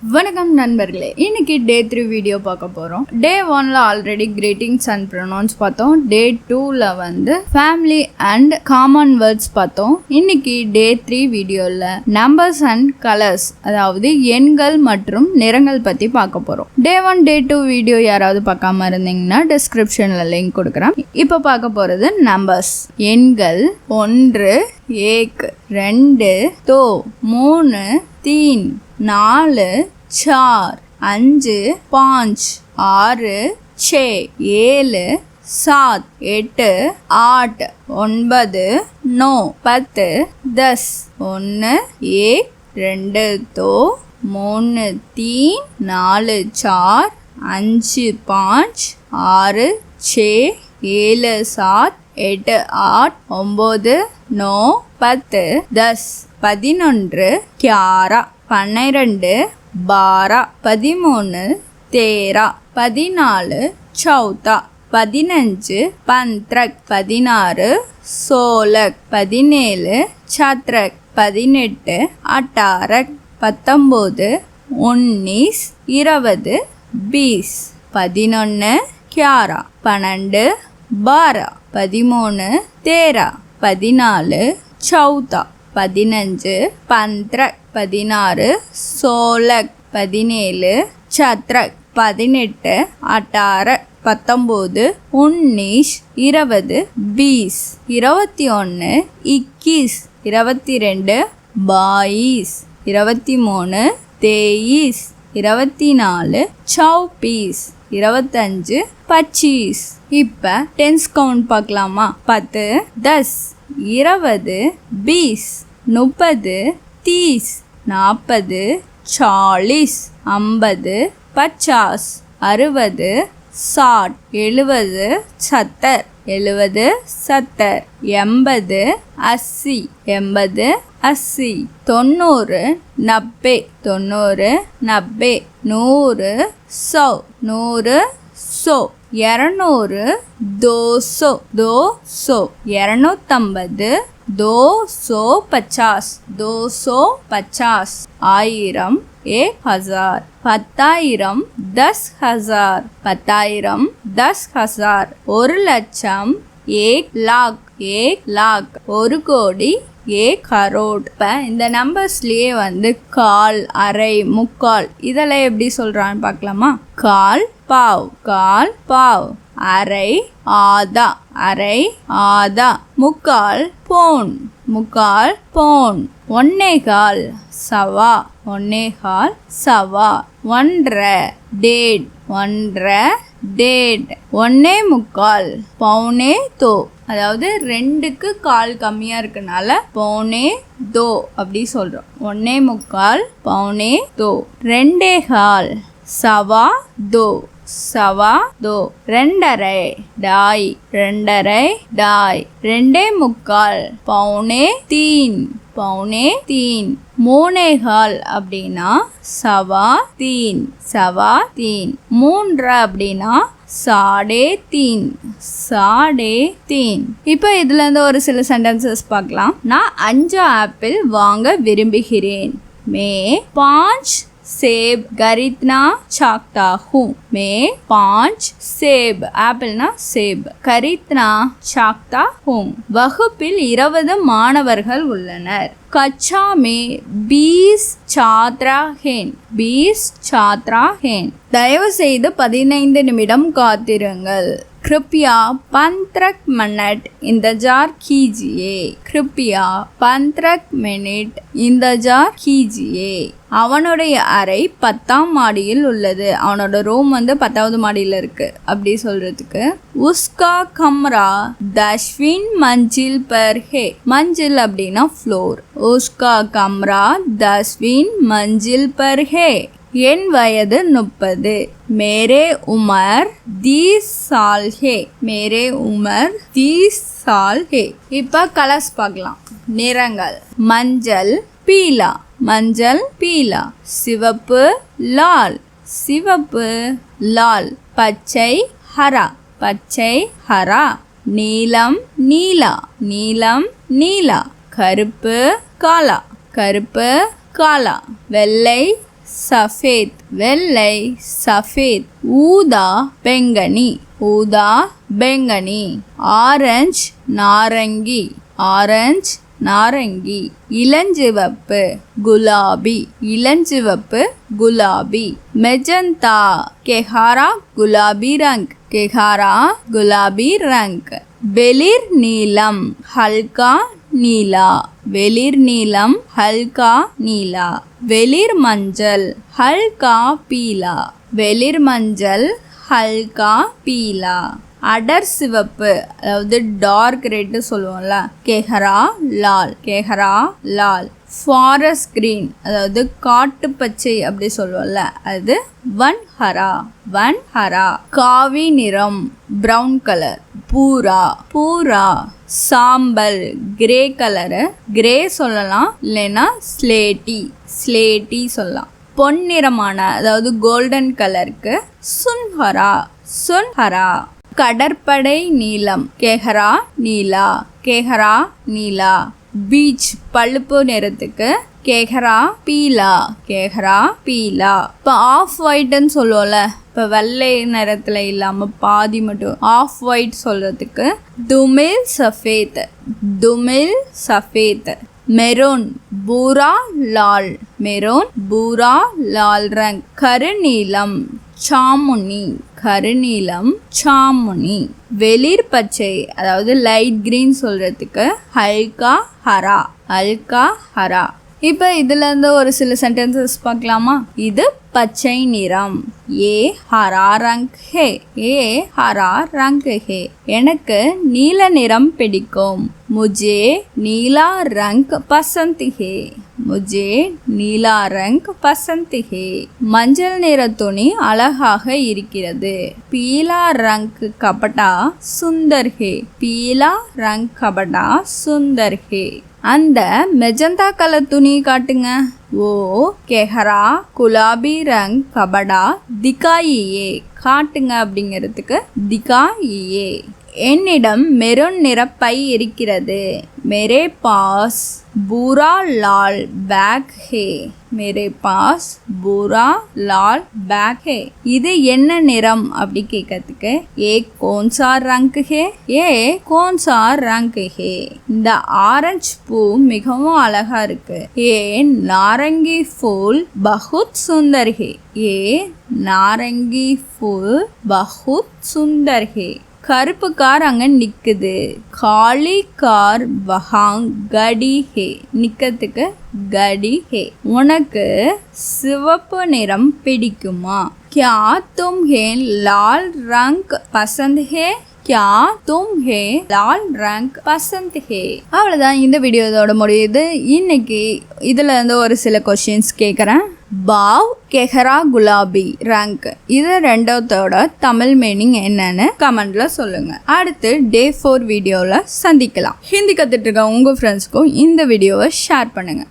வணக்கம் நண்பர்களே, இன்னைக்கு டே 3 வீடியோ பார்க்க போகிறோம். டே 1ல் ஆல்ரெடி கிரீட்டிங்ஸ் அண்ட் ப்ரொனவுன்ஸ் பார்த்தோம். டே 2ல் வந்து ஃபேமிலி அண்ட் காமன் வேர்ட்ஸ் பார்த்தோம். இன்னைக்கு டே 3 வீடியோவில் நம்பர்ஸ் அண்ட் கலர்ஸ், அதாவது எண்கள் மற்றும் நிறங்கள் பற்றி பார்க்க போகிறோம். டே 1 டே 2 வீடியோ யாராவது பார்க்காம இருந்தீங்கன்னா டிஸ்கிரிப்ஷனில் லிங்க் கொடுக்குறேன். இப்போ பார்க்க போகிறது நம்பர்ஸ். எண்கள் 1 1 2 2 3 3 4 4 5 5 6 6 7 7 8 8 9 9 10 10 1 1 2 2 3 3 4 4 5 5 6 6 7 7 8 8 9 9 10 10 11 11 12 12 13 13 14 14 15 15 16 16 17 17 18 18 19 19 20 20 11 11 12 12 13 13 14 14 15 15 16 16 17 17 18 18 19 19 20 20 21 21 22 22 23 23 24 24 25 25. இப்போ டென்ஸ் கவுண்ட் பார்க்கலாமா? 10 10 20 20 30 30 40 40 50 50 60 60 70 70 70 70 80 80 80 80 90 90 90 90 100 100 100 100 200 200 200 250 250 250 1000 1000 10,000 10,000 10,000 10,000 1 லட்சம் 1 लाख 1 लाख 1 கோடி 1 கரோட். இப்போ இந்த நம்பர்ஸ்லேயே வந்து கால், அரை, முக்கால் இதெல்லாம் எப்படி சொல்கிறான்னு பார்க்கலாமா? கால் பாவ், கால் பாவ், அரை ஆதா, அரை ஆதா, முக்கால் பவுன், முக்கால் பவுன், 1.25 சவா, 1.25 சவா, 1.5 டேட், 1.5 டேட், 1.25 பவுனே தோ, அதாவது 2க்கு கால் கம்மியாக இருக்கனால பவுனே தோ அப்படி சொல்கிறோம். 1.25 பவுனே தோ, 2.25 சவா தோ, சவா தோ, 2.5 டாய், 2.5 டாய், 2.25 பவுனே தீன், பவுனே தீன், 3.25 அப்படின்னா சவா தீன், சவா தீன், 3 அப்படின்னா சாடே தீன், சாடே தீன். இப்போ இதுல இருந்து ஒரு சில சென்டென்சஸ் பார்க்கலாம். நான் 5 ஆப்பிள் வாங்க விரும்புகிறேன். மே 5 सेब खरीदना चाहता हूँ. मैं 5 सेब, ஆப்பிள்னா சேப், खरीदना चाहता हूँ. வகுப்பில் 20 மாணவர்கள் உள்ளனர். कक्षा में 20 छात्रा हैं. 20 छात्रा हैं. தயவு செய்து 15 நிமிடம் காத்திருங்கள். कृपया 15 मिनट इंतजार कीजिए. कृपया 15 मिनट इंतजार कीजिए. அவனுடைய அறை 10ஆம் மாடியில் உள்ளது. அவனோட ரூம் வந்து 10வது மாடியில் இருக்கு அப்படி சொல்றதுக்கு உஸ்கா கம்ரா 10वीं मंजिल पर है. मंजिल அப்படின்னா ஃப்ளோர். உஸ்கா கம்ரா 10वीं मंजिल पर है. என் வயது 30. मेरे उम्र 30 साल है. मेरे उम्र 30 साल है. இப்போ கலர்ஸ் பார்க்கலாம். நிறங்கள் மஞ்சள் பீலா, மஞ்சள் பீலா, சிவப்பு லால், சிவப்பு லால், பச்சை ஹரா, பச்சை ஹரா, நீலம் நீலா, நீலம் நீலா, கருப்பு காலா, கருப்பு காலா, வெள்ளை சஃபேத் வெள்ளை சஃபேத். ஊதா பெங்கனி ஊதா பெங்கனி. Orange நாரங்கி orange நாரங்கி. இளஞ்சிவப்பு குலாபி இளஞ்சிவப்பு குலாபி. மெஜந்தா கெஹாரா குலாபி ரங் கெஹாரா குலாபி ரங். வெளிர் நீலம் ஹல்கா நீலா வெளிர் நீலம் ஹல்கா நீலா. வெளிர் மஞ்சள் ஹல்கா பீலா வெளிர் மஞ்சள் ஹல்கா பீலா. அடர் சிவப்பு அதாவது டார்க் ரெட்டு சொல்லுவோம்ல, கெஹரா லால் கெஹரா லால். ஃபாரஸ்ட் கிரீன் அதாவது காட்டு பச்சை அப்படி சொல்லுவோம்ல, அது வன்ஹரா வன்ஹரா. காவி நிறம் பிரவுன் கலர் பூரா பூரா. சாம்பல் கிரே கலரு கிரே சொல்லலாம், இல்லைன்னா ஸ்லேட்டி ஸ்லேட்டி சொல்லலாம். பொன்னிறமான அதாவது கோல்டன் கலருக்கு சுன்ஹரா சுன்ஹரா. கடற்படை நீலம் கெஹரா நீலா கெஹரா நீலா. பீச் பழுப்பு நிறத்துக்கு கெஹரா பீலா கெஹரா பீலா. இப்போ ஆஃப் ஒயிட்னு சொல்லுவோம்ல, இப்போ வெள்ளை நிறத்துல இல்லாம பாதி மட்டும் ஆஃப் ஒயிட் சொல்றதுக்கு துமில் சஃபேத் துமில் சஃபேத். மெரூன் பூரா லால் மெரூன் பூரா லால் ரங். கருநீலம் சாமுனி கருநீலம் சாமுனி. வெளிர் பச்சை அதாவது லைட் கிரீன் சொல்றதுக்கு ஹல்கா ஹரா ஹல்கா ஹரா. இப்போ இதுல இருந்து ஒரு சில சென்டென்சஸ் பார்க்கலாமா? இது பச்சை நிறம் ஏ ஹரா ரங் ஹே ஏ ஹரா ரங் ஹே. எனக்கு நீல நிறம் பிடிக்கும் முஜே நீலா ரங் பசந்த் ஹே முஜே நீலா ரங் பசந்த் ஹே. மஞ்சள் நிற துணி அழகாக இருக்கிறது பீலா ரங் கபடா சுந்தர் ஹே பீலா ரங் கபடா சுந்தர் ஹே. அந்த மெஜந்தா கலர் துணி காட்டுங்க. ஓ கெஹரா குலாபி ரங் கபடா திகாயியே காட்டுங்க அப்படிங்கிறதுக்கு திகாயியே. என்னிடம் மெரூன் நிற பை இருக்கிறது மேரே பாஸ் பூரா லால் பேக் ஹே மேரே பாஸ் பூரா லால் பேக் ஹே. இது என்ன நிறம் அப்படி கேட்கறதுக்கு ஏ கோன்சா ரங் ஹே ஏ கோன்சா ரங் ஹே. இந்த ஆரஞ்சு பூ மிகவும் அழகா இருக்கு ஏ நாரங்கி ஃபூல் பஹுத் சுந்தர் ஹே ஏ நாரங்கி ஃபூல் பஹுத் சுந்தர் ஹே. கருப்பு கார் அங்க நிக்குது காலி கார் வஹாங் கடி ஹே நிக்கிறதுக்கு கடி ஹே. உனக்கு சிவப்பு நிறம் பிடிக்குமா? क्या तुम है लाल रंग पसंद है क्या तुम है लाल रंग पसंद है. அவ்வளவுதான், இந்த வீடியோ இதோட முடியுது. இன்னைக்கு இதுல இருந்து ஒரு சில கொஸ்டின்ஸ் கேட்குறேன். பாவ் கெஹரா குலாபி ரங்க் இது ரெண்டத்தோட தமிழ் மீனிங் என்னன்னு கமெண்ட்ல சொல்லுங்க. அடுத்து டே 4 வீடியோல சந்திக்கலாம். ஹிந்தி கத்துட்டு இருக்க உங்க ஃப்ரெண்ட்ஸ்க்கும் இந்த வீடியோவை ஷேர் பண்ணுங்க.